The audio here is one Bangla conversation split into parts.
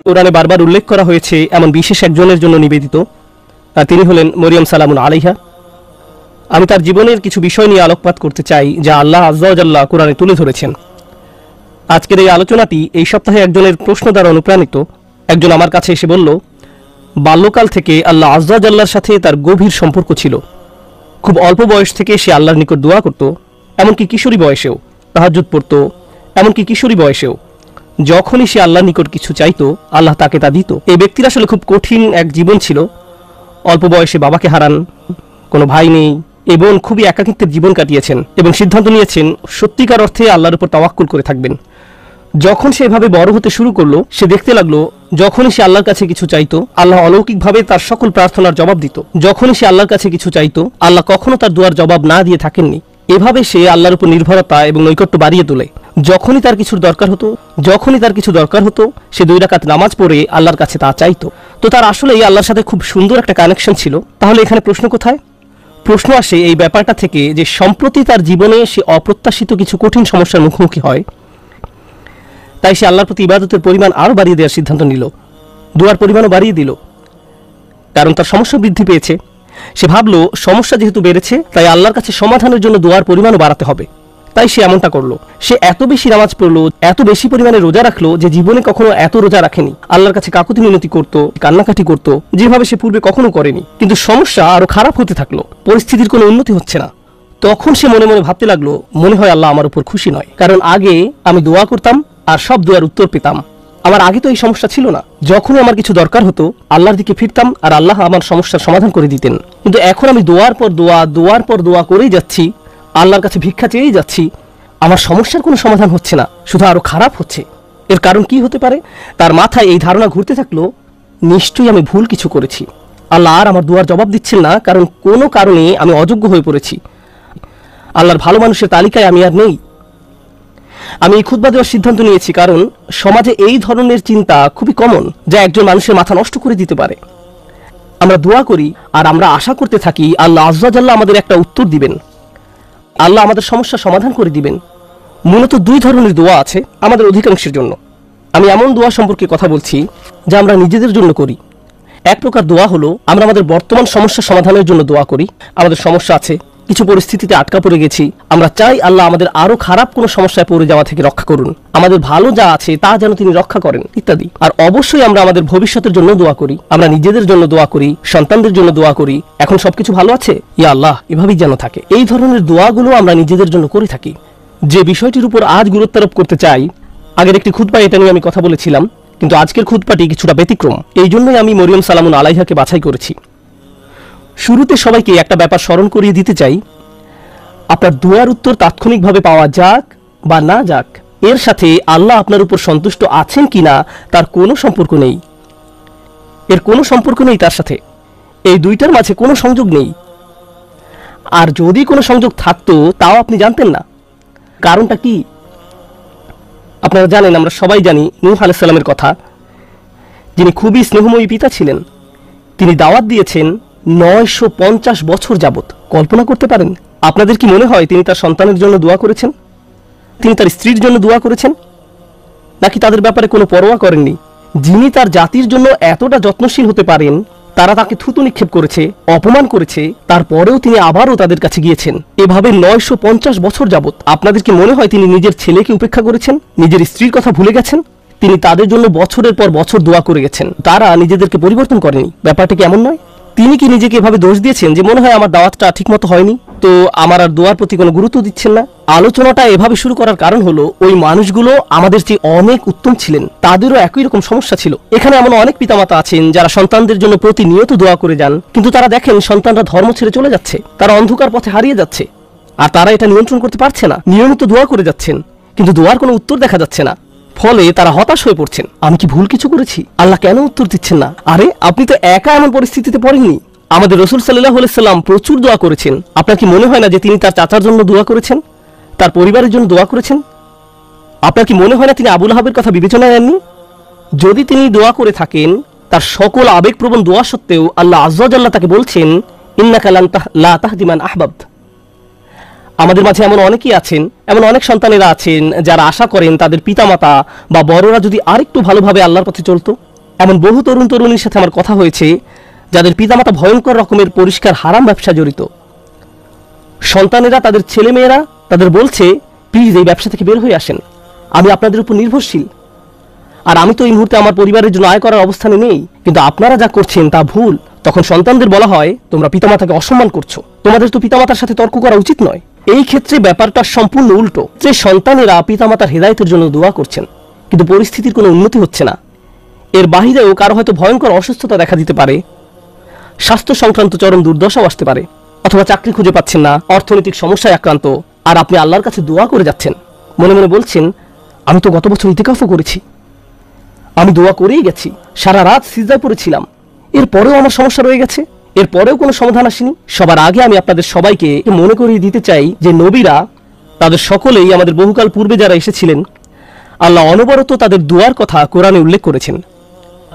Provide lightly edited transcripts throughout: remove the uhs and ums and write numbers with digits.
কোরআনে বারবার উল্লেখ করা হয়েছে এমন বিশেষ একজনের জন্য নিবেদিত, আর তিনি হলেন মরিয়ম সালামুন আলাইহা। আমি তার জীবনের কিছু বিষয় নিয়ে আলোকপাত করতে চাই যা আল্লাহ আজ্জা ওয়া জাল্লা কোরআনে তুলে ধরেছেন। আজকের এই আলোচনাটি এই সপ্তাহে একজনের প্রশ্ন দ্বারা অনুপ্রাণিত। একজন আমার কাছে এসে বলল, বাল্যকাল থেকে আল্লাহ আজ্জা ওয়া জাল্লার সাথে তার গভীর সম্পর্ক ছিল। খুব অল্প বয়স থেকে সে আল্লাহর নিকট দোয়া করত, এমনকি কিশোরী বয়সেও তাহাজ্জুদ পড়ত, এমনকি কিশোরী বয়সেও যখনই সে আল্লাহর নিকট কিছু চাইতো আল্লাহ তাকে তা দিত। এই ব্যক্তির আসলে খুব কঠিন এক জীবন ছিল। অল্প বয়সে বাবাকে হারান, কোনো ভাই নেই এবং খুবই একাকিত্বের জীবন কাটিয়েছেন এবং সিদ্ধান্ত নিয়েছেন সত্যিকার অর্থে আল্লাহর উপর তাওয়াক্কুল করে থাকবেন। যখন সে এভাবে বড় হতে শুরু করলো, সে দেখতে লাগলো যখনই সে আল্লাহর কাছে কিছু চাইতো আল্লাহ অলৌকিকভাবে তার সকল প্রার্থনার জবাব দিত। যখনই সে আল্লাহর কাছে কিছু চাইতো আল্লাহ কখনো তার দোয়ার জবাব না দিয়ে থাকেননি। এভাবে সে আল্লাহর উপর নির্ভরতা এবং নৈকট্য বাড়িয়ে তোলে। যখনই তার কিছু দরকার হতো সে 2 রাকাত নামাজ পড়ে আল্লাহর কাছে তা চাইতো। তো তার আসলে এই আল্লাহর সাথে খুব সুন্দর একটা কানেকশন ছিল। তাহলে এখানে প্রশ্ন কোথায়? প্রশ্ন আসে এই ব্যাপারটা থেকে যে সম্প্রতি তার জীবনে সে অপ্রত্যাশিত কিছু কঠিন সমস্যার মুখোমুখি হয়। তাই সে আল্লাহর প্রতি ইবাদতের পরিমাণ আরও বাড়িয়ে দেওয়ার সিদ্ধান্ত নিল, দোয়ার পরিমাণও বাড়িয়ে দিল, কারণ তার সমস্যা বৃদ্ধি পেয়েছে। সে ভাবলো সমস্যা যেহেতু বেড়েছে তাই আল্লাহর কাছে সমাধানের জন্য দোয়ার পরিমাণও বাড়াতে হবে। তাই সে এমনটা করলো। সে এত বেশি নামাজ পড়লো, এত বেশি পরিমাণে রোজা রাখলো যে জীবনে কখনো এত রোজা রাখেনি। আল্লাহর কাছে কাকুতি মিনতি করতো, কান্নাকাটি করতো, যেভাবে সে পূর্বে কখনো করেনি। কিন্তু সমস্যা আরো খারাপ হতে থাকলো, পরিস্থিতির কোনো উন্নতি হচ্ছে না। তখন সে মনে মনে ভাবতে লাগলো, মনে হয় আল্লাহ আমার উপর খুশি নয়, কারণ আগে আমি দোয়া করতাম আর সব দোয়ার উত্তর পেতাম। আমার আগে তো এই সমস্যা ছিল না। যখনই আমার কিছু দরকার হতো আল্লাহর দিকে ফিরতাম আর আল্লাহ আমার সমস্যার সমাধান করে দিতেন। কিন্তু এখন আমি দোয়ার পর দোয়া করেই যাচ্ছি, আল্লাহর কাছে ভিক্ষা চেয়েই যাচ্ছি, আমার সমস্যার কোনো সমাধান হচ্ছে না, শুধু আরো খারাপ হচ্ছে। এর কারণ কি হতে পারে? তার মাথায় এই ধারণা ঘুরতে থাকলো, নিশ্চয়ই আমি ভুল কিছু করেছি। আল্লাহ আর আমার দোয়ার জবাব দিচ্ছেন না, কারণ কোনো কারণে আমি অযোগ্য হয়ে পড়েছি। আল্লাহর ভালো মানুষের তালিকায় আমি আর নেই। আমি এই খুতবা দেওয়ার সিদ্ধান্ত নিয়েছি কারণ সমাজে এই ধরনের চিন্তা খুবই কমন, যা একজন মানুষের মাথা নষ্ট করে দিতে পারে। আমরা দোয়া করি আর আমরা আশা করতে থাকি আল্লাহ আজ্জা ওয়া জাল্লা আমাদের একটা উত্তর দিবেন, আল্লাহ আমাদের সমস্যা সমাধান করে দিবেন। মূলত 2 ধরনের দোয়া আছে আমাদের অধিকাংশের জন্য। আমি এমন দোয়া সম্পর্কে কথা বলছি যা আমরা নিজেদের জন্য করি। এক প্রকার দোয়া হলো আমরা আমাদের বর্তমান সমস্যা সমাধানের জন্য দোয়া করি। আমাদের সমস্যা আছে, কিছু পরিস্থিতিতে আটকা পড়ে গেছি, আমরা চাই আল্লাহ আমাদের আরো খারাপ কোনো সমস্যায় পড়ে যাওয়া থেকে রক্ষা করুন, আমাদের ভালো যা আছে তা যেন তিনি রক্ষা করেন ইত্যাদি। আর অবশ্যই আমরা আমাদের ভবিষ্যতের জন্য দোয়া করি, আমরা নিজেদের জন্য দোয়া করি, সন্তানদের জন্য দোয়া করি, এখন সবকিছু ভালো আছে, ইয়া আল্লাহ এভাবেই যেন থাকে। এই ধরনের দোয়াগুলো আমরা নিজেদের জন্য করে থাকি। যে বিষয়টির উপর আজ গুরুত্ব আরোপ করতে চাই, আগের একটি খুতবা এটা নিয়ে আমি কথা বলেছিলাম, কিন্তু আজকের খুতবাটি কিছুটা ব্যতিক্রম। এই জন্যই আমি মরিয়ম সালামুন আলাইহাকে বাছাই করেছি। শুরুতে সবাইকে একটা ব্যাপার স্মরণ করিয়ে দিতে চাই, আপনার দোয়ার উত্তর তাৎক্ষণিকভাবে পাওয়া যাক বা না যাক, এর সাথে আল্লাহ আপনার উপর সন্তুষ্ট আছেন কিনা তার কোনো সম্পর্ক নেই। এর কোনো সম্পর্ক নেই তার সাথে, এই দুইটার মাঝে কোনো সংযোগ নেই। আর যদি কোনো সংযোগ থাকতো তাও আপনি জানতেন না। কারণটা কি? আপনারা জানেন, আমরা সবাই জানি নূহ আলাইহিস সালামের কথা, যিনি খুবই স্নেহময়ী পিতা ছিলেন। তিনি দাওয়াত দিয়েছেন 950 বছর যাবত। কল্পনা করতে পারেন? আপনাদের কি মনে হয় তিনি তার সন্তানের জন্য দোয়া করেছেন? তিনি তার স্ত্রীর জন্য দোয়া করেছেন? নাকি তাদের ব্যাপারে কোনো পরোয়া করেননি? যিনি তার জাতির জন্য এতটা যত্নশীল হতে পারেন, তারা তাকে থুতু নিক্ষেপ করেছে, অপমান করেছে, তারপরেও তিনি আবারও তাদের কাছে গিয়েছেন। এভাবে 950 বছর যাবত। আপনাদের কি মনে হয় তিনি নিজের ছেলেকে উপেক্ষা করেছেন, নিজের স্ত্রীর কথা ভুলে গেছেন? তিনি তাদের জন্য বছরের পর বছর দোয়া করে গেছেন, তারা নিজেদেরকে পরিবর্তন করেনি। ব্যাপারটা কি এমন নয়? তিনি কি নিজেকে এভাবে দোষ দিয়েছেন যে মনে হয় আমার দাওয়াতটা ঠিকমতো হয়নি, তো আমার আর দোয়ার প্রতি কোনো গুরুত্ব দিচ্ছেন না? আলোচনাটা এভাবে শুরু করার কারণ হলো ওই মানুষগুলো আমাদের চেয়ে অনেক উত্তম ছিলেন, তাদেরও একই রকম সমস্যা ছিল। এখানে এমন অনেক পিতামাতা আছেন যারা সন্তানদের জন্য প্রতিনিয়ত দোয়া করে যান, কিন্তু তারা দেখেন সন্তানরা ধর্ম ছেড়ে চলে যাচ্ছে, তারা অন্ধকার পথে হারিয়ে যাচ্ছে, আর তারা এটা নিয়ন্ত্রণ করতে পারছে না। নিয়মিত দোয়া করে যাচ্ছেন কিন্তু দোয়ার কোনো উত্তর দেখা যাচ্ছে না, ফলে তারা হতাশ হয়ে পড়ছেন। আমি কি ভুল কিছু করেছি? আল্লাহ কেন উত্তর দিচ্ছেন না? আরে আপনি তো একা এমন পরিস্থিতিতে পড়েননি। আমাদের রাসূল সাল্লাল্লাহু আলাইহি সাল্লাম প্রচুর দোয়া করেছেন। আপনার কি মনে হয় না যে তিনি তার চাচার জন্য দোয়া করেছেন, তার পরিবারের জন্য দোয়া করেছেন? আপনার কি মনে হয় না তিনি আবু লাহাবের কথা বিবেচনায় নেননি? যদি তিনি দোয়া করে থাকেন, তার সকল আবেগপ্রবণ দোয়া সত্ত্বেও আল্লাহ আজ্জা ওয়া জাল্লা তাকে বলছেন, ইন্নাকা লা তাহদি মান আহবাবত। আমাদের মাঝে এমন অনেকেই আছেন, এমন অনেক সন্তানেরা আছেন যারা আশা করেন তাদের পিতামাতা বা বড়রা যদি আরেকটু ভালোভাবে আল্লাহর পথে চলতো, এমন বহু তরুণ তরুণীর সাথে আমার কথা হয়েছে যাদের পিতামাতা ভয়ঙ্কর রকমের পরিষ্কার হারাম ব্যবসা জড়িত। সন্তানেরা, তাদের ছেলেমেয়েরা তাদের বলছে, প্লিজ এই ব্যবসা থেকে বের হয়ে আসেন, আমি আপনাদের উপর নির্ভরশীল, আর আমি তো এই মুহূর্তে আমার পরিবারের জন্য আয় করার অবস্থানে নেই, কিন্তু আপনারা যা করছেন তা ভুল। তখন সন্তানদের বলা হয়, তোমরা পিতামাতাকে অসম্মান করছো, তোমাদের তো পিতামাতার সাথে তর্ক করা উচিত নয়। এই ক্ষেত্রে ব্যাপারটা সম্পূর্ণ উল্টো, যে সন্তানেরা পিতামাতার হেদায়েতের জন্য দোয়া করছেন, কিন্তু পরিস্থিতির কোনো উন্নতি হচ্ছে না। এর বাহিরেও কারো হয়তো ভয়ঙ্কর অসুস্থতা দেখা দিতে পারে, স্বাস্থ্য সংক্রান্ত চরম দুর্দশাও আসতে পারে, অথবা চাকরি খুঁজে পাচ্ছেন না, অর্থনৈতিক সমস্যায় আক্রান্ত, আর আপনি আল্লাহর কাছে দোয়া করে যাচ্ছেন, মনে মনে বলছেন, আমি তো গত বছর ইতিকাফও করেছি, আমি দোয়া করেই গেছি, সারা রাত সিজদায় পড়েছিলাম, এরপরেও আমার সমস্যা রয়ে গেছে, এরপরেও কোনো সমাধান আসেনি। সবার আগে আমি আপনাদের সবাইকে মনে করিয়ে দিতে চাই যে নবীরা, তাদের সকলেই, আমাদের বহুকাল পূর্বে যারা এসেছিলেন, আল্লাহ অনবরত তাদের দোয়ার কথা কোরআনে উল্লেখ করেছেন,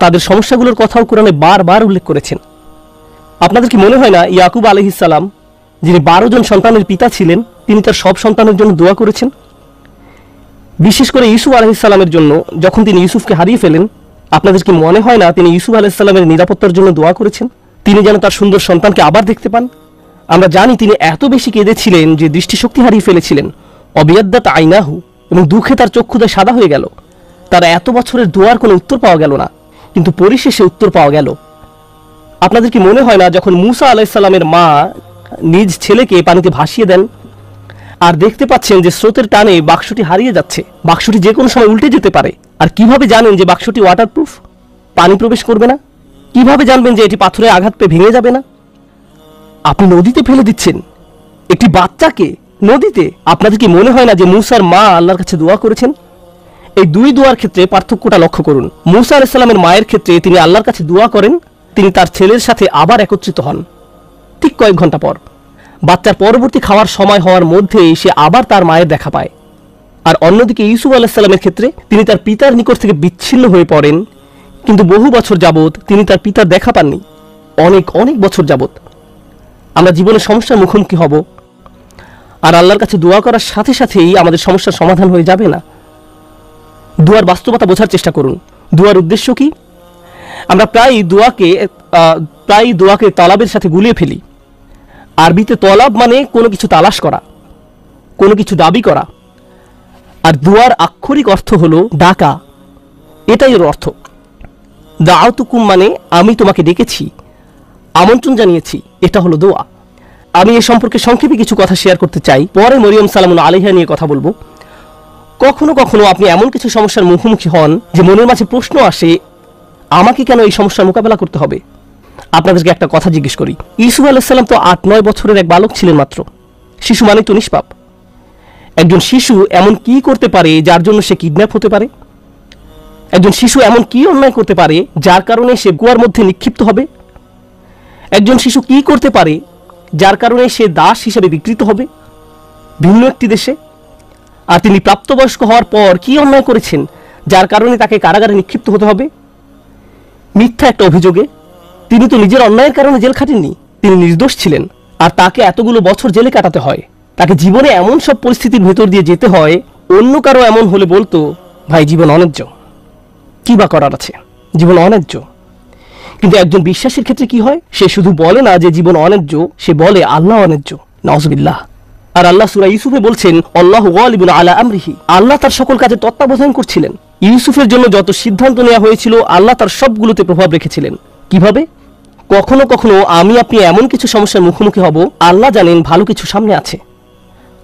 তাদের সমস্যাগুলোর কথাও কোরআনে বারবার উল্লেখ করেছেন। আপনাদের কি মনে হয় না ইয়াকুব আলাইহিস সালাম, যিনি 12 জন সন্তানের পিতা ছিলেন, তিনি তার সব সন্তানের জন্য দোয়া করেছেন? বিশেষ করে ইউসুফ আলাইহিস সালামের জন্য, যখন তিনি ইউসুফকে হারিয়ে ফেলেন, আপনাদের কি মনে হয় না তিনি ইউসুফ আলাইহিস সালামের নিরাপত্তার জন্য দোয়া করেছেন, তিনি যেন তার সুন্দর সন্তানকে আবার দেখতে পান? আমরা জানি তিনি এত বেশি কেঁদেছিলেন যে দৃষ্টিশক্তি হারিয়ে ফেলেছিলেন, অবিয়াদ্দাত আইনাহু, এবং দুঃখে তার চক্ষুদয় সাদা হয়ে গেল। তার এত বছরের দোয়ার কোনো উত্তর পাওয়া গেল না, কিন্তু পরিশেষে উত্তর পাওয়া গেল। আপনাদের কি মনে হয় না যখন মুসা আলাইহিস সালামের মা নিজ ছেলেকে পানিতে ভাসিয়ে দেন, আর দেখতে পাচ্ছেন যে স্রোতের টানে বাক্সটি হারিয়ে যাচ্ছে, বাক্সটি যে কোনো সময় উল্টে যেতে পারে, আর কিভাবে জানেন যে বাক্সটি ওয়াটারপ্রুফ, পানি প্রবেশ করবে না? কিভাবে জানবেন যে এটি পাথরে আঘাত পেয়ে ভেঙে যাবে না? আপনি নদীতে ফেলে দিচ্ছেন একটি বাচ্চাকে, নদীতে। আপনাদের কি মনে হয় না যে মুসার মা আল্লাহর কাছে দোয়া করেছেন? এই দুই দোয়ার ক্ষেত্রে পার্থক্যটা লক্ষ্য করুন। মুসা আলাইহিস সালামের মায়ের ক্ষেত্রে তিনি আল্লাহর কাছে দোয়া করেন, তিনি তার ছেলের সাথে আবার একত্রিত হন ঠিক কয়েক ঘন্টা পর। বাচ্চার পরবর্তী খাওয়ার সময় হওয়ার মধ্যেই সে আবার তার মায়ের দেখা পায়। আর অন্যদিকে ইউসুফ আলাইহিস সালামের ক্ষেত্রে তিনি তার পিতার নিকট থেকে বিচ্ছিন্ন হয়ে পড়েন, কিন্তু বহু বছর যাবত তিনি তার পিতার দেখা পাননি, অনেক অনেক বছর যাবত। আমরা জীবনের সমস্যার মুখোমুখি হব, আর আল্লাহর কাছে দোয়া করার সাথে সাথেই আমাদের সমস্যার সমাধান হয়ে যাবে না। দোয়ার বাস্তবতা বোঝার চেষ্টা করুন। দোয়ার উদ্দেশ্য কি? আমরা প্রায় দোয়াকে তলাবের সাথে গুলিয়ে ফেলি। আরবিতে তলাব মানে কোনো কিছু তালাশ করা, কোনো কিছু দাবি করা, আর দোয়ার আক্ষরিক অর্থ হলো ডাকা, এটাই এর অর্থ। দাআতুকুম মানে আমি তোমাকে ডেকেছি, আমন্ত্রণ জানিয়েছি, এটা হলো দোয়া। আমি এ সম্পর্কে সংক্ষেপে কিছু কথা শেয়ার করতে চাই, পরে মরিয়ম সালামুন আলাইহা নিয়ে কথা বলবো। কখনো কখনো আপনি এমন কিছু সমস্যার মুখোমুখি হন যে মনের মাঝে প্রশ্ন আসে, আমাকে কেন এই সমস্যার মোকাবেলা করতে হবে? আপনাদেরকে একটা কথা জিজ্ঞেস করি, ইউসুফ আলাইহিস সালাম তো 8-9 বছরের এক বালক ছিলেন মাত্র। শিশু মানে তো নিষ্পাপ। একজন শিশু এমন কি করতে পারে যার জন্য সে কিডন্যাপ হতে পারে? একজন শিশু এমন কি অন্যায় করতে পারে যার কারণে সে কুয়ার মধ্যে নিক্ষিপ্ত হবে? একজন শিশু কি করতে পারে যার কারণে সে দাস হিসেবে বিক্রিত হবে ভিন্ন একটি দেশে? আর তিনি প্রাপ্তবয়স্ক হওয়ার পর কি অন্যায় করেছেন যার কারণে তাকে কারাগারে নিক্ষিপ্ত হতে হবে মিথ্যা একটা অভিযোগে? তিনি তো নিজের অন্যায়ের কারণে জেল খাটেননি, তিনি নির্দোষ ছিলেন, আর তাকে এতগুলো বছর জেলে কাটাতে হয়। তাকে জীবনে এমন সব পরিস্থিতির ভেতর দিয়ে যেতে হয়, অন্য কারো এমন হলে বলতো, ভাই জীবন অন্যায্য, কি বা করার আছে, জীবন অন্যায্য। কিন্তু একজন বিশ্বাসীর ক্ষেত্রে কি হয়? সে শুধু বলে না যে জীবন অন্যায্য, সে বলে আল্লাহ অন্যায্য, নাউজুবিল্লাহ। আর আল্লাহ সূরা ইউসুফে বলছেন, আল্লাহু গালিবুন আলা আমরিহি, আল্লাহ তার সকল কাজে তত্ত্বাবধান করছিলেন। ইউসুফের জন্য যত সিদ্ধান্ত নেওয়া হয়েছিল আল্লাহ তার সবগুলোতে প্রভাব রেখেছিলেন। কিভাবে? কখনো কখনো আমি আপনি এমন কিছু সমস্যার মুখোমুখি হব, আল্লাহ জানেন ভালো কিছু সামনে আছে।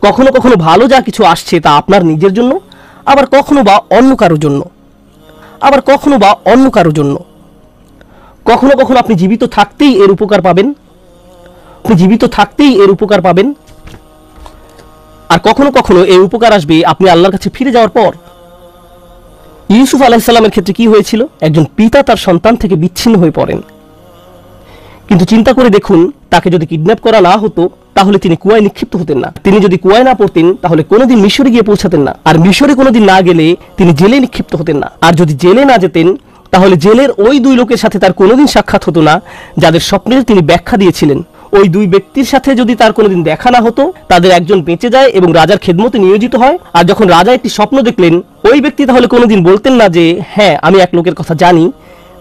কখনো কখনো ভালো যা কিছু আসছে তা আপনার নিজের জন্য, আবার কখনো বা অন্য কারোর জন্য, আবার কখনো বা অন্য কারোর জন্য। কখনো কখনো আপনি জীবিত থাকতেই এর উপকার পাবেন, আপনি জীবিত থাকতেই এর উপকার পাবেন, আর কখনো কখনো এই উপকার আসবে আপনি আল্লাহর কাছে ফিরে যাওয়ার পর। ইউসুফ আলাইহিস সালামের ক্ষেত্রে কি হয়েছিল? একজন পিতা তার সন্তান থেকে বিচ্ছিন্ন হয়ে পড়েন। কিন্তু চিন্তা করে দেখুন, তাকে যদি কিডন্যাপ করা না হতো তাহলে তিনি কুয়ায় নিক্ষিপ্ত হতেন না। তিনি যদি কুয়ায় না পড়তেন তাহলে কোনোদিন মিশরে গিয়ে পৌঁছাতেন না। আর মিশরে কোনোদিন না গেলে তিনি জেলে নিক্ষিপ্ত হতেন না। আর যদি জেলে না যেতেন তাহলে জেলের ওই দুই লোকের সাথে তার কোনোদিন সাক্ষাৎ হতো না যাদের স্বপ্নের তিনি ব্যাখ্যা দিয়েছিলেন। ওই দুই ব্যক্তির সাথে যদি তার কোনোদিন দেখা না হতো, তাদের একজন বেঁচে যায় এবং রাজার খেদমতে নিয়োজিত হয়। আর যখন রাজা একটি স্বপ্ন দেখলেন, ওই ব্যক্তি তাহলে কোনোদিন বলতেন না যে হ্যাঁ আমি এক লোকের কথা জানি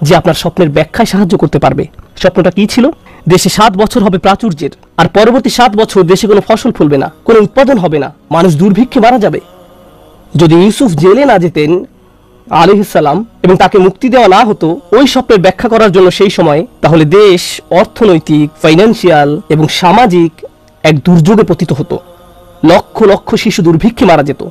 যে আপনার স্বপ্নের ব্যাখ্যায় সাহায্য করতে পারবে। স্বপ্নটা কি ছিল? দেশে 7 বছর হবে প্রাচুর্যের, আর পরবর্তী 7 বছর দেশে কোনো ফসল ফলবে না, কোনো উৎপাদন হবে না, মানুষ দুর্ভিক্ষে মারা যাবে। যদি ইউসুফ জেলে না যেতেন আলাইহিস সালাম এবং তাকে মুক্তি দেওয়া না হতো ওই স্বপ্নের ব্যাখ্যা করার জন্য সেই সময়, তাহলে দেশ অর্থনৈতিক, ফাইন্যান্সিয়াল এবং সামাজিক এক দুর্যোগে পতিত হতো। লক্ষ লক্ষ শিশু দুর্ভিক্ষে মারা যেত।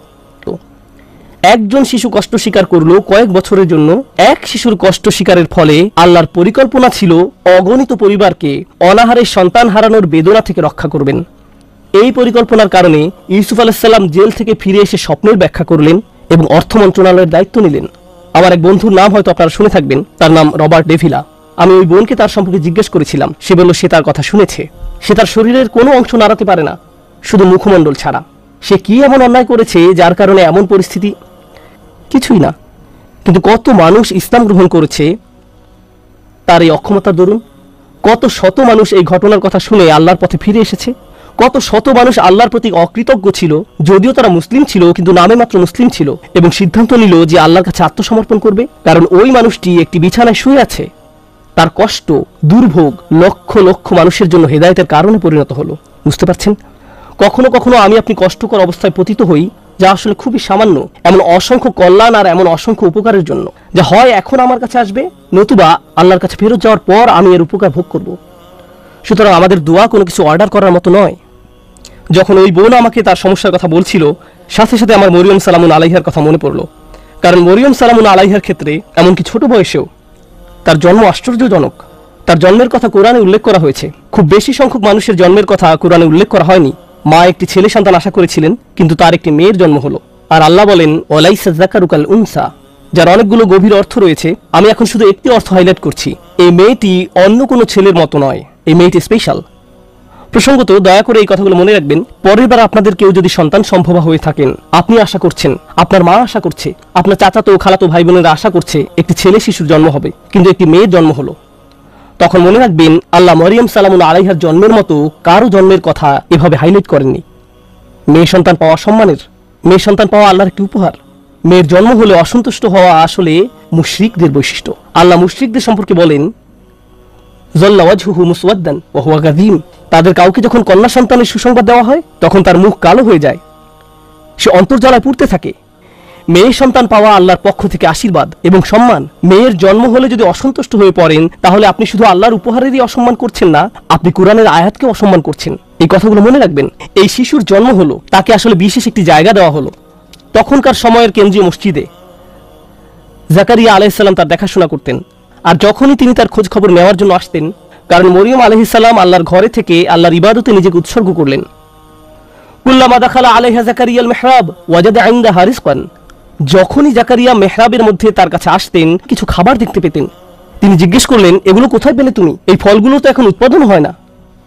একজন শিশু কষ্ট স্বীকার করলো কয়েক বছরের জন্য, এক শিশুর কষ্ট স্বীকারের ফলে আল্লাহর পরিকল্পনা ছিল অগণিত পরিবারকে অনাহারের সন্তান হারানোর বেদনা থেকে রক্ষা করবেন। এই পরিকল্পনার কারণে ইউসুফ আলাইহিস সালাম জেল থেকে ফিরে এসে স্বপ্নের ব্যাখ্যা করলেন এবং অর্থ মন্ত্রণালয়ের দায়িত্ব নিলেন। আমার এক বন্ধুর নাম হয়তো আপনারা শুনে থাকবেন, তার নাম রবার্ট ডেভিলা। আমি ওই বোনকে তার সম্পর্কে জিজ্ঞেস করেছিলাম। সে বলল সে তার কথা শুনেছে। সে তার শরীরের কোনো অংশ নাড়াতে পারে না, শুধু মুখমণ্ডল ছাড়া। সে কি এমন অন্যায় করেছে যার কারণে এমন পরিস্থিতি? কিছুই না। কিন্তু কত মানুষ ইসলাম গ্রহণ করেছে তার এই অক্ষমতার দরুন। কত শত মানুষ এই ঘটনার কথা শুনে আল্লাহর পথে ফিরে এসেছে। কত শত মানুষ আল্লাহর প্রতি অকৃতজ্ঞ ছিল, যদিও তারা মুসলিম ছিল কিন্তু নামে মাত্র মুসলিম ছিল, এবং সিদ্ধান্ত নিল যে আল্লাহর কাছে আত্মসমর্পণ করবে। কারণ ওই মানুষটি একটি বিছানায় শুয়ে আছে, তার কষ্ট, দুর্ভোগ লক্ষ লক্ষ মানুষের জন্য হেদায়েতের কারণে পরিণত হলো। বুঝতে পারছেন? কখনো কখনো আমি আপনি কষ্টকর অবস্থায় পতিত হই, যা আসলে খুবই সামান্য, এমন অসংখ্য কল্যাণ আর এমন অসংখ্য উপকারের জন্য, যা হয় এখন আমার কাছে আসবে, নতুবা আল্লাহর কাছে ফেরত যাওয়ার পর আমি এর উপকার ভোগ করব। সুতরাং আমাদের দোয়া কোনো কিছু অর্ডার করার মতো নয়। যখন ওই বোন আমাকে তার সমস্যার কথা বলছিল, সাথে সাথে আমার মরিয়ম সালামুন আলাইহার কথা মনে পড়ল। কারণ মরিয়ম সালামুন আলাইহার ক্ষেত্রে এমনকি ছোট বয়সেও তার জন্ম আশ্চর্যজনক। তার জন্মের কথা কোরআনে উল্লেখ করা হয়েছে। খুব বেশি সংখ্যক মানুষের জন্মের কথা কোরআনে উল্লেখ করা হয়নি। মা একটি ছেলে সন্তান আশা করেছিলেন, কিন্তু তার একটি মেয়ের জন্ম হলো। আর আল্লাহ বলেন ওয়ালাইসা যাকারু কাল উনসা, যার অনেকগুলো গভীর অর্থ রয়েছে। আমি এখন শুধু একটি অর্থ হাইলাইট করছি। এই মেয়েটি অন্য কোনো ছেলের মতো নয়, এই মেয়েটি স্পেশাল। প্রসঙ্গত দয়া করে এই কথাগুলো মনে রাখবেন। পরের বার আপনাদের কেউ যদি সন্তান সম্ভবা হয়ে থাকেন, আপনি আশা করছেন, আপনার মা আশা করছে, আপনার চাচাতো খালাতো ভাই বোনেরা আশা করছে একটি ছেলে শিশুর জন্ম হবে, কিন্তু একটি মেয়ের জন্ম হলো, তখন মনে রাখবেন আল্লাহ মরিয়ম সালামুন আলাইহার জন্মের মতো কারো জন্মের কথা এভাবে হাইলাইট করেননি। মেয়ে সন্তান পাওয়া সম্মানের, মেয়ে সন্তান পাওয়া আল্লাহর একটি উপহার। মেয়ের জন্ম হলে অসন্তুষ্ট হওয়া আসলে মুশরিকদের বৈশিষ্ট্য। আল্লাহ মুশরিকদের সম্পর্কে বলেন যাল্লা ওয়াজহুহু মুসওয়াদ্দান ওয়া হুয়া কাযীম, তাদের কাউকে যখন কন্যা সন্তানের সুসংবাদ দেওয়া হয় তখন তার মুখ কালো হয়ে যায়, সে অন্তর্জ্বালায় পুড়তে থাকে। মেয়ে সন্তান পাওয়া আল্লাহর পক্ষ থেকে আশীর্বাদ এবং সম্মান। মেয়ের জন্ম হলে যদি অসন্তুষ্ট হয়ে পড়েন, তাহলে আপনি শুধু আল্লাহর উপহারেরই অসম্মান করছেন না, আপনি কোরআনের আয়াতকে অসম্মান করছেন। এই কথাগুলো মনে রাখবেন। এই শিশুর জন্ম হলো, তাকে আসলে বিশেষ একটি জায়গা দেওয়া হলো। তখনকার সময়ের কেন্দ্রীয় মসজিদে জাকারিয়া আলাইহিস সালাম তার দেখাশোনা করতেন। আর যখনই তিনি তার খোঁজ খবর নেওয়ার জন্য আসতেন, কারণ মরিয়ম আলাইহিস সালাম আল্লাহর ঘরে থেকে আল্লাহর ইবাদতে নিজেকে উৎসর্গ করলেন। কুল্লামা দাখালা আলাইহা জাকারিয়াল মিহরাব ওয়াজাদা ইনদাহা রিজকান, যখনই জাকারিয়া মেহরাবের মধ্যে তার কাছে আসতেন, কিছু খাবার দেখতে পেতেন। তিনি জিজ্ঞেস করলেন, এগুলো কোথায় পেলে তুমি? এই ফলগুলো তো এখন উৎপাদন হয় না,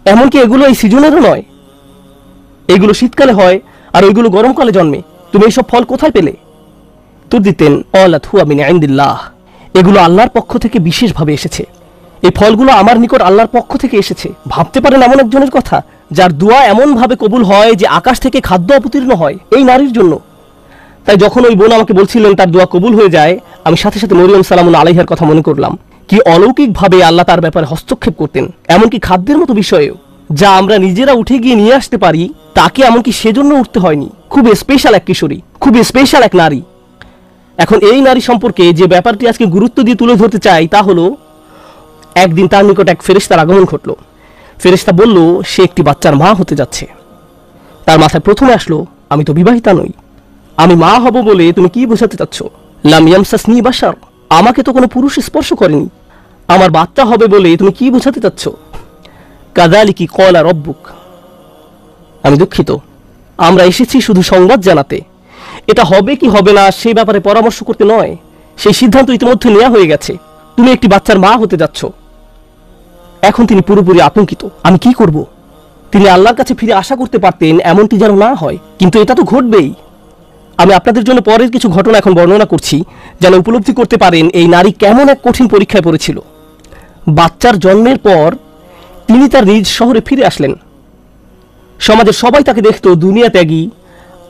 এমনকি এগুলো এই সিজনেরও নয়, এগুলো শীতকালে হয় আর ওইগুলো গরমকালে জন্মে, তুমি এইসব ফল কোথায় পেলে? উত্তর দিতেন ক্বালাত হুয়া মিন ইনদিল্লাহ, এগুলো আল্লাহর পক্ষ থেকে বিশেষভাবে এসেছে। এই ফলগুলো আমার নিকট আল্লাহর পক্ষ থেকে এসেছে। ভাবতে পারেন এমন একজনের কথা যার দোয়া এমন ভাবে কবুল হয় যে আকাশ থেকে খাদ্য অবতীর্ণ হয় এই নারীর জন্য। তাই যখন ওই বোন আমাকে বলছিলেন তার দোয়া কবুল হয়ে যায়, আমি সাথে সাথে মরিয়ম সালামুন আলাইহার কথা মনে করলাম। কি অলৌকিকভাবে আল্লাহ তার ব্যাপারে হস্তক্ষেপ করতেন, এমনকি খাদ্যের মতো বিষয়েও, যা আমরা নিজেরা উঠে গিয়ে নিয়ে আসতে পারি, তাকে এমনকি সেজন্য উঠতে হয়নি। খুব স্পেশাল এক কিশোরী, খুব স্পেশাল এক নারী। এখন এই নারী সম্পর্কে যে ব্যাপারটি আজকে গুরুত্ব দিয়ে তুলে ধরতে চাই, তা হলো একদিন তার নিকট এক ফেরেশতার আগমন ঘটল। ফেরেশতা বলল সে একটি বাচ্চার মা হতে যাচ্ছে। তার মাথায় প্রথমে আসলো, আমি তো বিবাহিতা নই, আমি মা হব বলে তুমি কি বোঝাতে চাচ্ছ? লাম ইয়ামসাসনি বাশার, আমাকে তো কোনো পুরুষ স্পর্শ করেনি, আমার বাচ্চা হবে বলে তুমি কি বোঝাতে চাচ্ছ? কাযালিকি ক্বালা রাব্বুক, আমি দুঃখিত, আমরা এসেছি শুধু সংবাদ জানাতে, এটা হবে কি হবে না সেই ব্যাপারে পরামর্শ করতে নয়। সেই সিদ্ধান্ত ইতিমধ্যে নেওয়া হয়ে গেছে, তুমি একটি বাচ্চার মা হতে যাচ্ছ। এখন তিনি পুরোপুরি আতঙ্কিত, আমি কি করব? তিনি আল্লাহর কাছে ফিরে আশা করতে পারতেন এমনটি যেন না হয়, কিন্তু এটা তো ঘটবেই। আমি আপনাদের জন্য পরের কিছু ঘটনা এখন বর্ণনা করছি, যেন উপলব্ধি করতে পারেন এই নারী কেমন এক কঠিন পরীক্ষায় পড়েছিল। বাচ্চার জন্মের পর তিনি তার নিজ শহরে ফিরে আসলেন। সমাজের সবাই তাকে দেখত দুনিয়া ত্যাগী,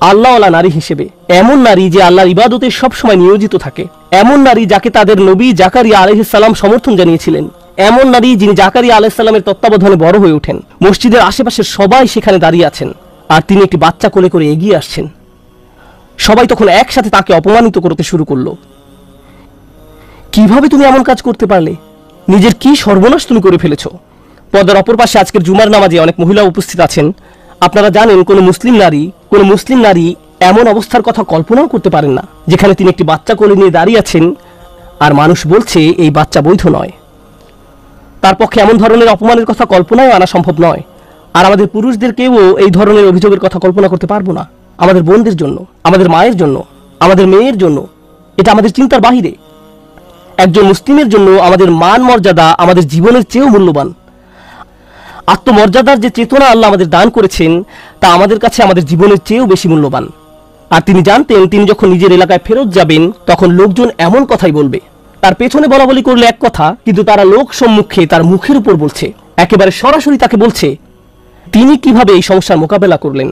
আল্লাহওয়ালা নারী হিসেবে, এমন নারী যে আল্লাহর ইবাদতে সবসময় নিয়োজিত থাকে, এমন নারী যাকে তাদের নবী জাকারিয়া আলাইহিস সালাম সমর্থন জানিয়েছিলেন, এমন নারী যিনি জাকারিয়া আলাইহিস সালামের তত্ত্বাবধানে বড় হয়ে ওঠেন। মসজিদের আশেপাশের সবাই সেখানে দাঁড়িয়ে আছেন আর তিনি একটি বাচ্চা কোলে করে এগিয়ে আসছেন। সবাই তখন একসাথে তাকে অপমানিত করতে শুরু করলো। কিভাবে তুমি এমন কাজ করতে পারলে? নিজের কি সর্বনাশ তুমি করে ফেলেছো? পর্দার অপর পাশে আজকের জুমার নামাজে অনেক মহিলা উপস্থিত আছেন। আপনারা জানেন কোনো মুসলিম নারী এমন অবস্থার কথা কল্পনাও করতে পারেন না যেখানে তিনি একটি বাচ্চা কোলে নিয়ে দাঁড়িয়ে আছেন আর মানুষ বলছে এই বাচ্চা বৈধ নয়। তার পক্ষে এমন ধরনের অপমানের কথা কল্পনাও আনা সম্ভব নয়। আর আমাদের পুরুষদেরকেও এই ধরনের অভিযোগের কথা কল্পনা করতে পারবো না। আমাদের বোনদের জন্য, আমাদের মায়ের জন্য, আমাদের মেয়ের জন্য এটা আমাদের চিন্তার বাহিরে। একজন মুসলিমের জন্য আমাদের মান মর্যাদা আমাদের জীবনের চেয়েও মূল্যবান। আত্মমর্যাদার যে চেতনা আল্লাহ আমাদের দান করেছেন তা আমাদের কাছে আমাদের জীবনের চেয়েও বেশি মূল্যবান। আর তিনি জানতেন তিনি যখন নিজের এলাকায় ফেরত যাবেন তখন লোকজন এমন কথাই বলবে। তার পেছনে বলা বলি করলে এক কথা, কিন্তু তারা লোক সম্মুখে তার মুখের উপর বলছে, একেবারে সরাসরি তাকে বলছে তিনি কিভাবে এই সমস্যার মোকাবেলা করলেন।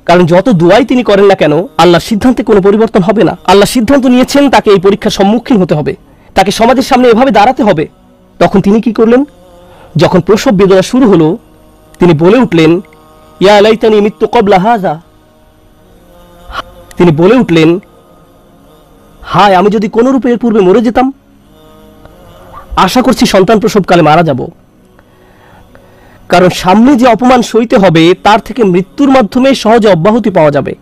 কারণ যত দুয়াই তিনি করেন না কেন আল্লাহর সিদ্ধান্তে কোনো পরিবর্তন হবে না। আল্লাহ সিদ্ধান্ত নিয়েছেন তাকে এই পরীক্ষার সম্মুখীন হতে হবে, তাকে সমাজের সামনে এভাবে দাঁড়াতে হবে। তখন তিনি কি করলেন? যখন প্রসব বেদনা শুরু হলো তিনি বলে উঠলেন, ইয়া লাইতানি মিত্তু ক্বাবলা হাযা। তিনি বলে উঠলেন, হায় আমি যদি কোন রূপে এর পূর্বে মরে যেতাম। আশা করছি সন্তান প্রসবকালে মারা যাব, কারণ সামনে যে অপমান সইতে হবে তার থেকে মৃত্যুর মাধ্যমে সহজে অব্যাহতি পাওয়া যাবে।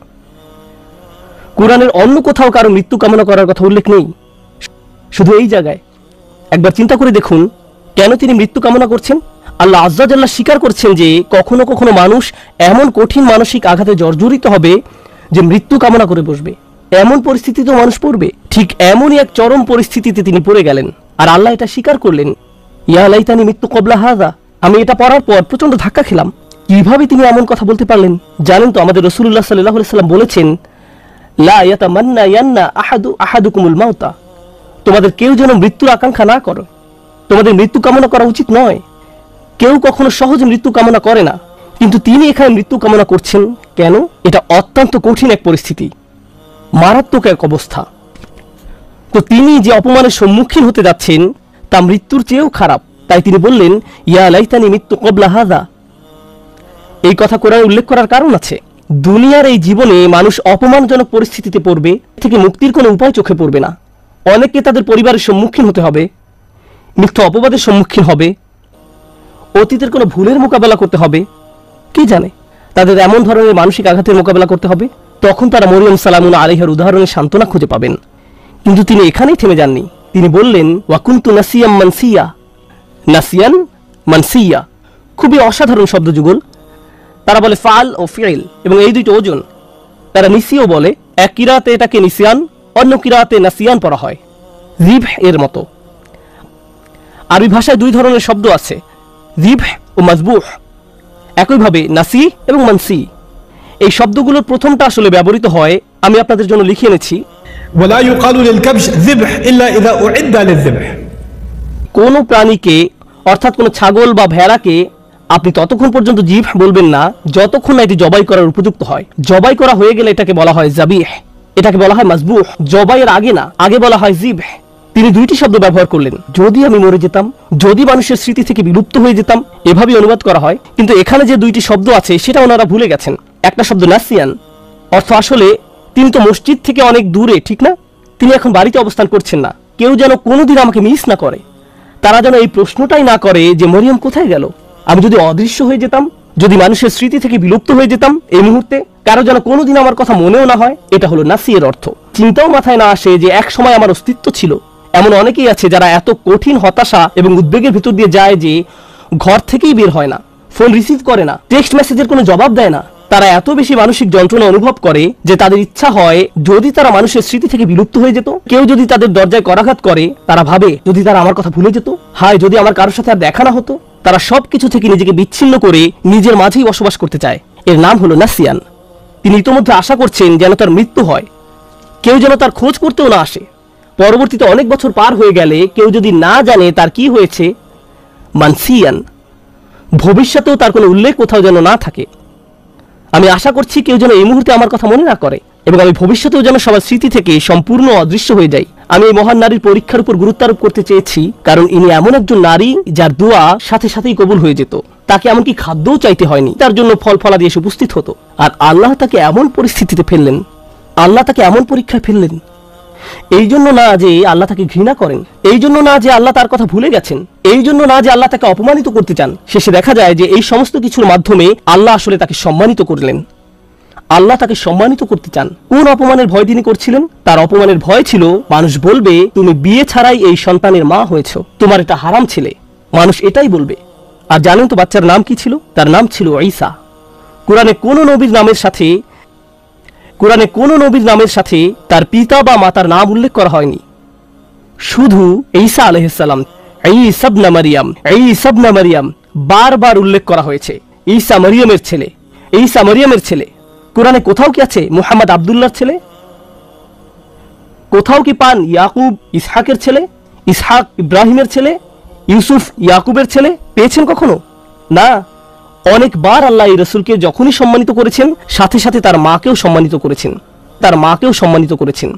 কোরআনের অন্য কোথাও কারো মৃত্যু কামনা করার কথা উল্লেখ নেই, শুধু এই জায়গায়। একবার চিন্তা করে দেখুন কেন তিনি মৃত্যু কামনা করছেন। আল্লাহ আজ্জা জাল্লাহ স্বীকার করছেন যে কখনো কখনো মানুষ এমন কঠিন মানসিক আঘাতে জর্জরিত হবে যে মৃত্যু কামনা করে বসবে। এমন পরিস্থিতিতেও মানুষ পড়বে। ঠিক এমনই এক চরম পরিস্থিতিতে তিনি পড়ে গেলেন আর আল্লাহ এটা স্বীকার করলেন, ইয়া লাইতানি মিত্তু ক্বাবলা হাযা। আমি এটা পড়ার পর প্রচন্ড ধাক্কা খেলাম। কিভাবে তিনি এমন কথা বলতে পারলেন? জানেন তো আমাদের রাসূলুল্লাহ সাল্লাল্লাহু আলাইহি সাল্লাম বলেছেন, লা ইয়াতামান্না ইয়ান্না আহাদুকুমুল মাউতা। তোমাদের কেউ যেন মৃত্যুর আকাঙ্ক্ষা না করো, তোমাদের মৃত্যু কামনা করা উচিত নয়। কেউ কখনো সহজে মৃত্যু কামনা করে না, কিন্তু তিনি এখানে মৃত্যু কামনা করছেন কেন? এটা অত্যন্ত কঠিন এক পরিস্থিতি, মারাত্মক এক অবস্থা। তো তিনি যে অপমানের সম্মুখীন হতে যাচ্ছেন তা মৃত্যুর চেয়েও খারাপ। তাই তিনি বললেন, ইয়া লাইতানি মিত্তু ক্বাবলা হাযা। এই কথা কোরআনে উল্লেখ করার কারণ আছে। দুনিয়ার এই জীবনে মানুষ অপমানজনক পরিস্থিতিতে পড়বে, থেকে মুক্তির কোনো উপায় চোখে পড়বে না। অনেককে তাদের পরিবারের সম্মুখীন হতে হবে, মিথ্যা অপবাদের সম্মুখীন হবে, অতীতের কোনো ভুলের মোকাবেলা করতে হবে। কি জানে তাদের এমন ধরনের মানসিক আঘাতের মোকাবেলা করতে হবে। তখন তারা মরিয়ম সালামুন আলাইহার উদাহরণের সান্ত্বনা খুঁজে পাবেন। কিন্তু তিনি এখানেই থেমে যাননি। তিনি বললেন, ওয়া কুনতু নাসিয়াম মানসিয়া। নাসিয়ান মানসিয়া খুবই অসাধারণ শব্দ যুগল। তারা বলে ফাল ও ফিল এবং এই দুইটা ওজন। তারা নিসিও বলে, এক কিরাতে এটাকে নিসিয়ান, অন্য কিরাতে নাসিয়ান পড়া হয়, জিবহ এর মতো। আরবি ভাষায় দুই ধরনের শব্দ আছে, জিবহ ও মাজবুহ। একইভাবে নাসি এবং মানসি এই শব্দগুলোর প্রথমটা আসলে ব্যবহৃত হয়, আমি আপনাদের জন্য লিখে এনেছি। ولا يقال للكبش ذبح إلا إذا أعد للذبح। কোন প্রাণীকে অর্থাৎ কোন ছাগল বা ভেড়াকে আপনি ততক্ষণ পর্যন্ত জিবহ বলবেন না যতক্ষণ না এটি জবাই করার উপযুক্ত হয়। জবাই করা হয়ে গেলে এটাকে বলা হয় জাবিহ, এটাকে বলা হয় মাজবুহ। জবাইয়ের আগে না, আগে বলা হয় জিবহ। তিনি দুইটি শব্দ ব্যবহার করলেন, যদি আমি মরে যেতাম, যদি মানুষের স্মৃতি থেকে বিলুপ্ত হয়ে যেতাম, এভাবে অনুবাদ করা হয়। কিন্তু এখানে যে দুইটি শব্দ আছে সেটা ওনারা ভুলে গেছেন। একটা শব্দ নাসিয়ান, অর্থ আসলে তিনি তো মসজিদ থেকে অনেক দূরে, ঠিক না? তিনি এখন বাড়িতে অবস্থান করছেন না। কেউ যেন কোনোদিন আমাকে মিস না করে, তারা যেন এই প্রশ্নটাই না করে যে মরিয়ম কোথায় গেল। আমি যদি অদৃশ্য হয়ে যেতাম, যদি মানুষের স্মৃতি থেকে বিলুপ্ত হয়ে যেতাম এই মুহূর্তে, কারো যেন কোনোদিন আমার কথা মনেও না হয়। এটা হলো নাসিয়ের অর্থ। চিন্তাও মাথায় না আসে যে এক সময় আমার অস্তিত্ব ছিল। এমন অনেকেই আছে যারা এত কঠিন হতাশা এবং উদ্বেগের ভিতর দিয়ে যায় যে ঘর থেকেই বের হয় না, ফোন রিসিভ করে না, টেক্সট মেসেজের কোনো জবাব দেয় না। তারা এত বেশি মানসিক যন্ত্রণা অনুভব করে যে তাদের ইচ্ছা হয় যদি তারা মানুষের স্মৃতি থেকে বিলুপ্ত হয়ে যেত। কেউ যদি তাদের দরজায় করাঘাত করে তারা ভাবে যদি তারা আমার কথা ভুলে যেত, হায় যদি আমার কারোর সাথে আর দেখা না হতো। তারা সবকিছু থেকে নিজেকে বিচ্ছিন্ন করে নিজের মাঝেই বসবাস করতে চায়। এর নাম হলো নাসিয়ান। তিনি ইতোমধ্যে আশা করছেন যেন তার মৃত্যু হয়, কেউ যেন তার খোঁজ করতেও না আসে। পরবর্তীতে অনেক বছর পার হয়ে গেলে কেউ যদি না জানে তার কি হয়েছে, মানসিয়ান, ভবিষ্যতেও তার কোনো উল্লেখ কোথাও যেন না থাকে। আমি আশা করছি কেউ যেন এই মুহূর্তে আমার কথা মনে না করে এবং আমি ভবিষ্যতেও যেন সবার স্মৃতি থেকে সম্পূর্ণ অদৃশ্য হয়ে যাই। আমি এই মহান নারীর পরীক্ষার উপর গুরুত্ব আরোপ করতে চেয়েছি, কারণ ইনি এমন একজন নারী যার দোয়া সাথে সাথেই কবুল হয়ে যেত। তাকে এমনকি খাদ্যও চাইতে হয়নি, তার জন্য ফল ফলাদি এসে উপস্থিত হতো। আর আল্লাহ তাকে এমন পরিস্থিতিতে ফেললেন, আল্লাহ তাকে এমন পরীক্ষায় ফেললেন, এই জন্য না যে আল্লাহ তাকে ঘৃণা করেন, এই জন্য না যে আল্লাহ তার কথা ভুলে গেছেন, এই জন্য না যে আল্লাহ তাকে অপমানিত করতে চান। শেষে দেখা যায় যে এই সমস্ত কিছুর মাধ্যমে আল্লাহ আসলে তাকে সম্মানিত করলেন। আল্লাহ তাকে সম্মানিত করতে চান। কোন অপমানের ভয় তিনি করছিলেন? তার অপমানের ভয় ছিল মানুষ বলবে তুমি বিয়ে ছাড়াই এই সন্তানের মা হয়েছ, তোমার এটা হারাম ছেলে। মানুষ এটাই বলবে। আর জানেন তো বাচ্চার নাম কি ছিল? তার নাম ছিল ঈসা। কোরআনে কোন নবীর নামের সাথে তার পিতা বা মাতার নাম উল্লেখ করা হয়নি। শুধু ঈসা আলাইহিস সালাম, ঈসা ইবনে মারইয়াম বারবার উল্লেখ করা হয়েছে। ঈসা মরিয়মের ছেলে, ঈসা মরিয়মের ছেলে। কোরআনে কোথাও কি আছে মুহাম্মদ আব্দুল্লাহর ছেলে? কোথাও কি পান ইয়াকুব ইসহাকের ছেলে, ইসহাক ইব্রাহিমের ছেলে, ইউসুফ ইয়াকুবের ছেলে? পেয়েছেন কখনো? না। অনেকবার আল্লাহ এই রাসূলকে যখনই সম্মানিত করেছেন, সাথে সাথে তার মাকেও সম্মানিত করেছেন।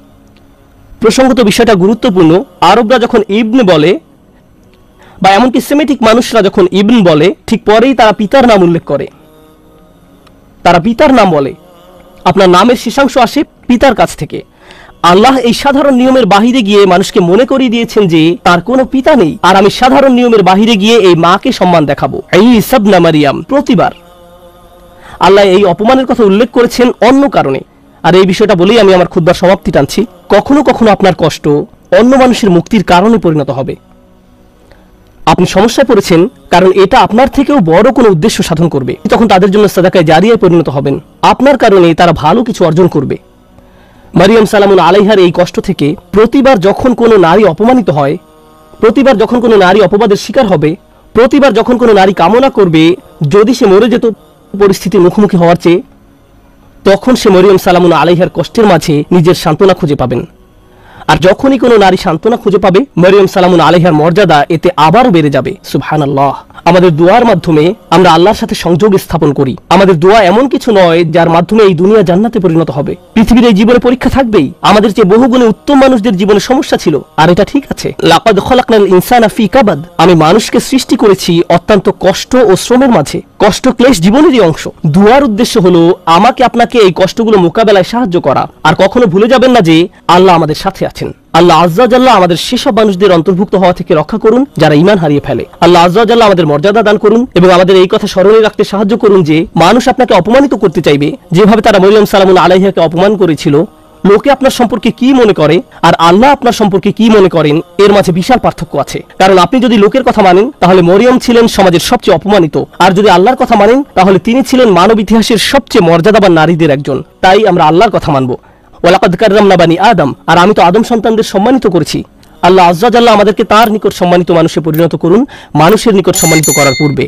প্রসঙ্গত বিষয়টা গুরুত্বপূর্ণ। আরবরা যখন ইবনে বলে বা এমনকি সেমেটিক মানুষরা যখন ইবন বলে, ঠিক পরেই তারা পিতার নাম উল্লেখ করে, তারা পিতার নাম বলে। আপনার নামের শেষাংশ আসে পিতার কাছ থেকে। আল্লাহ এই সাধারণ নিয়মের বাহিরে গিয়ে মানুষকে মনে করিয়ে দিয়েছেন যে তার কোনো পিতা নেই, আর আমি সাধারণ নিয়মের বাহিরে গিয়ে এই মাকে সম্মান দেখাবো। ঈসা ইবনে মারইয়াম। প্রতিবার আল্লাহ এই অপমানের কথা উল্লেখ করেছেন অন্য কারণে। আর এই বিষয়টা বলেই আমি আমার খুতবার সমাপ্তি টানছি। কখনো কখনো আপনার কষ্ট অন্য মানুষের মুক্তির কারণে পরিণত হবে। আপনি সমস্যায় পড়েছেন কারণ এটা আপনার থেকেও বড় কোনো উদ্দেশ্য সাধন করবে, তখন তাদের জন্য সাদাকায়ে জারিয়ায় পরিণত হবেন। আপনার কারণে তারা ভালো কিছু অর্জন করবে। মারিয়াম সালামুন আলাইহার এই কষ্ট থেকে প্রতিবার যখন কোনো নারী অপমানিত হয়, প্রতিবার যখন কোনো নারী অপবাদের শিকার হবে, প্রতিবার যখন কোনো নারী কামনা করবে যদি সে মরে যেত পরিস্থিতির মুখোমুখি হওয়ার চেয়ে, তখন সে মারিয়াম সালামুন আলাইহার কষ্টের মাঝে নিজের সান্ত্বনা খুঁজে পাবেন। আর যখনই কোনো নারী সান্ত্বনা খুঁজে পাবে, মারিয়াম সালামুন আলাইহার মর্যাদা এতে আবারও বেড়ে যাবে। সুবহানাল্লাহ। আমাদের দোয়ার মাধ্যমে আমরা আল্লাহর সাথে সংযোগ স্থাপন করি। আমাদের দোয়া এমন কিছু নয় যার মাধ্যমে এই দুনিয়া জান্নাতে পরিণত হবে। পৃথিবীর এই জীবনে পরীক্ষা থাকবেই। আমাদের চেয়ে বহুগুণে উত্তম মানুষদের জীবনে সমস্যা ছিল, আর এটা ঠিক আছে। লাকাদ খলাকনাল ইনসানা ফি কাবাদ। আমি মানুষকে সৃষ্টি করেছি অত্যন্ত কষ্ট ও শ্রমের মাঝে। কষ্ট ক্লেশ জীবনেরই অংশ। দুয়ার উদ্দেশ্য হলো আমাকে আপনাকে এই কষ্টগুলো মোকাবেলায় সাহায্য করা। আর কখনো ভুলে যাবেন না যে আল্লাহ আমাদের সাথে আছেন। আল্লাহ আজ্জা জাল্লাহ আমাদের সেসব মানুষদের অন্তর্ভুক্ত হওয়া থেকে রক্ষা করুন যারা ঈমান হারিয়ে ফেলে। আল্লাহ আজ্জা জাল্লাহ আমাদের মর্যাদা দান করুন এবং আমাদের এই কথা স্মরণে রাখতে সাহায্য করুন যে মানুষ আপনাকে অপমানিত করতে চাইবে যেভাবে তারা মারিয়াম সালামুন আলাইহাকে অপমান করেছিল। লোকে আপনার সম্পর্কে কি মনে করে আর আল্লাহ আপনার সম্পর্কে কি মনে করেন, এর মাঝে বিশাল পার্থক্য আছে। কারণ আপনি যদি লোকের কথা মানেন তাহলে মরিয়ম ছিলেন সমাজের সবচেয়ে অপমানিত, আর যদি আল্লাহর কথা মানেন তাহলে তিনি ছিলেন মানব ইতিহাসের সবচেয়ে মর্যাদাবান নারীদের একজন। তাই আমরা আল্লাহর কথা মানব। ওয়ালাকাদ কাররামনা বানি আদম। আর আমি তো আদম সন্তানদের সম্মানিত করেছি। আল্লাহ আজ্জা জাল্লাহ আমাদেরকে তার নিকট সম্মানিত মানুষে পরিণত করুন, মানুষের নিকট সম্মানিত করার পূর্বে।